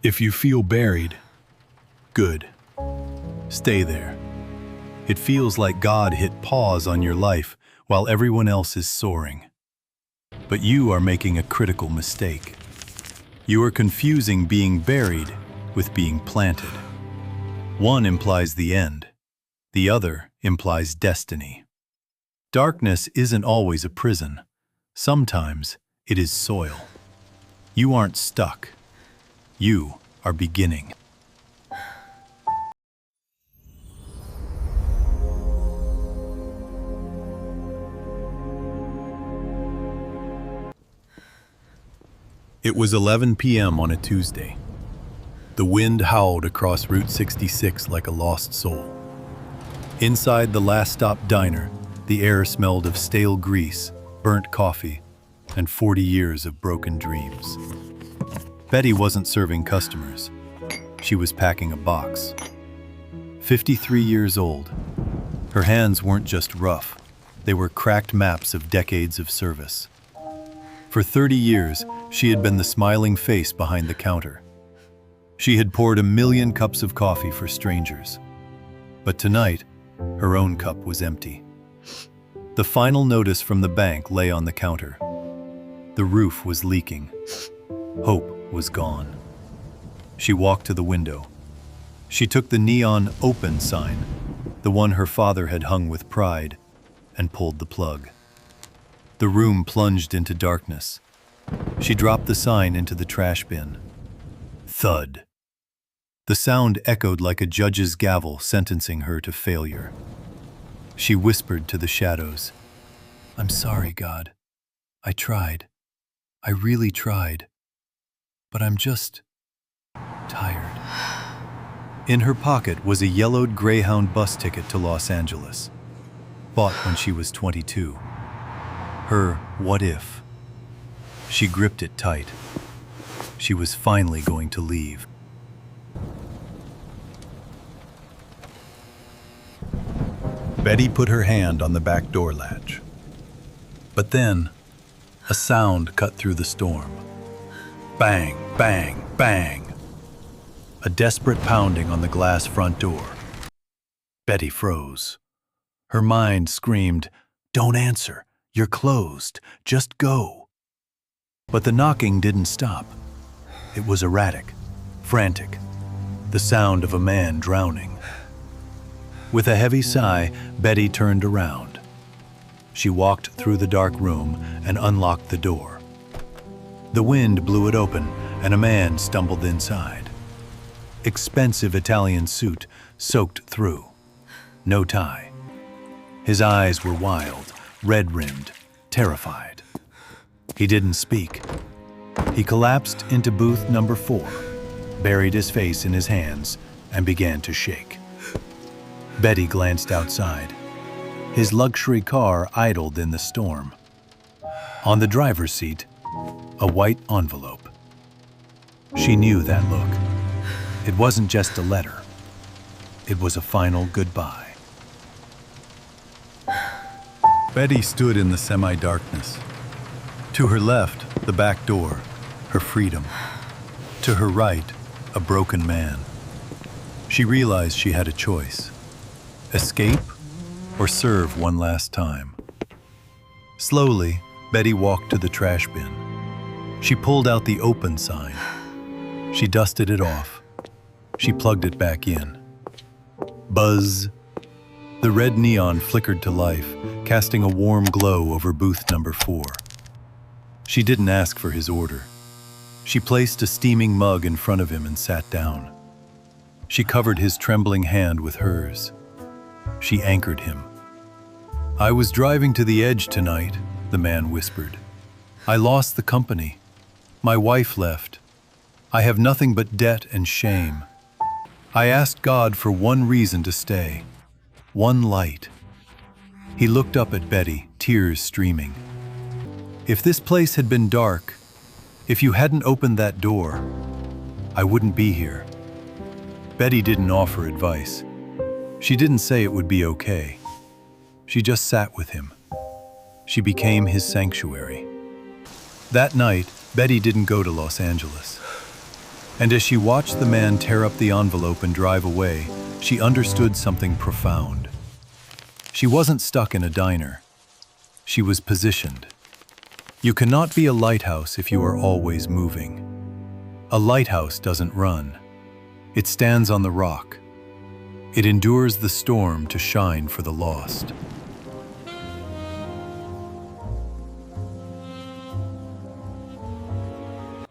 If you feel buried, good. Stay there. It feels like God hit pause on your life while everyone else is soaring. But you are making a critical mistake. You are confusing being buried with being planted. One implies the end. The other implies destiny. Darkness isn't always a prison. Sometimes it is soil. You aren't stuck. You are beginning. It was 11 p.m. on a Tuesday. The wind howled across Route 66 like a lost soul. Inside the last stop diner, the air smelled of stale grease, burnt coffee, and 40 years of broken dreams. Betty wasn't serving customers. She was packing a box. 53 years old. Her hands weren't just rough. They were cracked maps of decades of service. For 30 years, she had been the smiling face behind the counter. She had poured 1 million cups of coffee for strangers. But tonight, her own cup was empty. The final notice from the bank lay on the counter. The roof was leaking. Hope was gone. She walked to the window. She took the neon open sign, the one her father had hung with pride, and pulled the plug. The room plunged into darkness. She dropped the sign into the trash bin. Thud. The sound echoed like a judge's gavel sentencing her to failure. She whispered to the shadows, "I'm sorry, God. I tried. I really tried. But I'm just tired." In her pocket was a yellowed Greyhound bus ticket to Los Angeles, bought when she was 22. Her what if. She gripped it tight. She was finally going to leave. Betty put her hand on the back door latch. But then, a sound cut through the storm. Bang, bang, bang. A desperate pounding on the glass front door. Betty froze. Her mind screamed, "Don't answer. You're closed. Just go." But the knocking didn't stop. It was erratic, frantic, the sound of a man drowning. With a heavy sigh, Betty turned around. She walked through the dark room and unlocked the door. The wind blew it open, and a man stumbled inside. Expensive Italian suit soaked through. No tie. His eyes were wild, red-rimmed, terrified. He didn't speak. He collapsed into booth number 4, buried his face in his hands, and began to shake. Betty glanced outside. His luxury car idled in the storm. On the driver's seat, a white envelope. She knew that look. It wasn't just a letter. It was a final goodbye. Betty stood in the semi-darkness. To her left, the back door, her freedom. To her right, a broken man. She realized she had a choice. Escape or serve one last time. Slowly, Betty walked to the trash bin. She pulled out the open sign. She dusted it off. She plugged it back in. Buzz. The red neon flickered to life, casting a warm glow over booth number 4. She didn't ask for his order. She placed a steaming mug in front of him and sat down. She covered his trembling hand with hers. She anchored him. "I was driving to the edge tonight," the man whispered. "I lost the company. My wife left. I have nothing but debt and shame. I asked God for one reason to stay, one light." He looked up at Betty, tears streaming. "If this place had been dark, if you hadn't opened that door, I wouldn't be here." Betty didn't offer advice. She didn't say it would be okay. She just sat with him. She became his sanctuary. That night, Betty didn't go to Los Angeles. And as she watched the man tear up the envelope and drive away, she understood something profound. She wasn't stuck in a diner. She was positioned. You cannot be a lighthouse if you are always moving. A lighthouse doesn't run. It stands on the rock. It endures the storm to shine for the lost.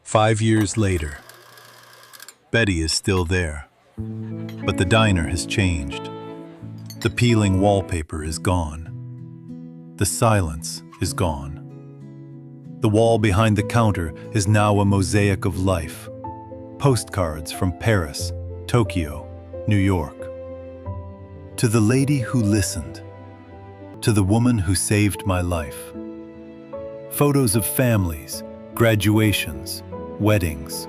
"5 years later, Betty is still there, but the diner has changed. The peeling wallpaper is gone. The silence is gone. The wall behind the counter is now a mosaic of life. Postcards from Paris, Tokyo, New York. To the lady who listened. To the woman who saved my life. Photos of families, graduations, weddings.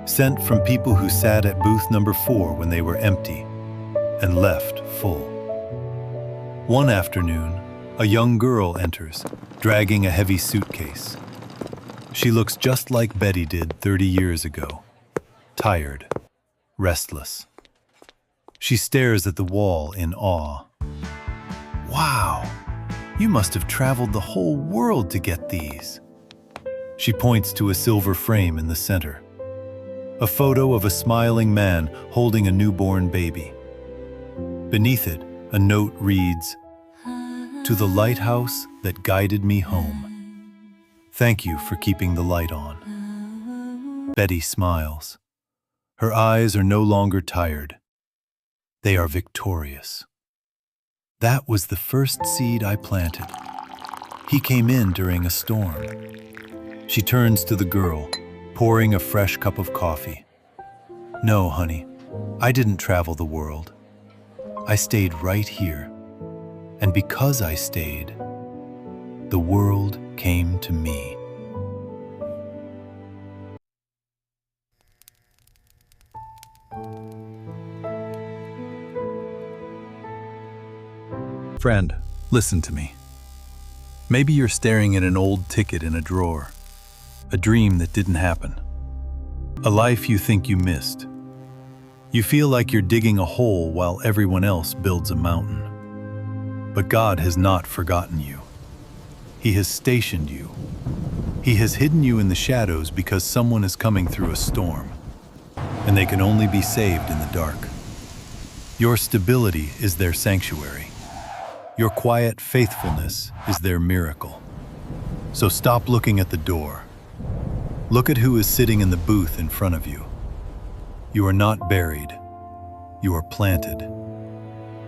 Sent from people who sat at booth number 4 when they were empty and left full. One afternoon, a young girl enters, dragging a heavy suitcase. She looks just like Betty did 30 years ago, tired, restless. She stares at the wall in awe. "Wow, you must have traveled the whole world to get these." She points to a silver frame in the center. A photo of a smiling man holding a newborn baby. Beneath it, a note reads, "To the lighthouse that guided me home. Thank you for keeping the light on." Betty smiles. Her eyes are no longer tired. They are victorious. That was the first seed I planted. He came in during a storm. She turns to the girl, pouring a fresh cup of coffee. "No, honey, I didn't travel the world. I stayed right here. And because I stayed, the world came to me." Friend, listen to me. Maybe you're staring at an old ticket in a drawer. A dream that didn't happen. A life you think you missed. You feel like you're digging a hole while everyone else builds a mountain. But God has not forgotten you. He has stationed you. He has hidden you in the shadows because someone is coming through a storm, and they can only be saved in the dark. Your stability is their sanctuary. Your quiet faithfulness is their miracle. So stop looking at the door. Look at who is sitting in the booth in front of you. You are not buried. You are planted.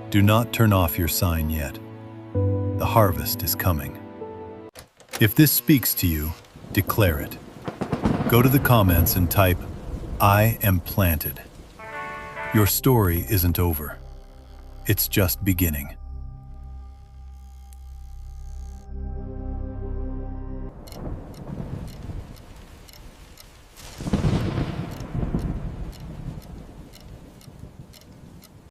Do not turn off your sign yet. The harvest is coming. If this speaks to you, declare it. Go to the comments and type, "I am planted." Your story isn't over. It's just beginning.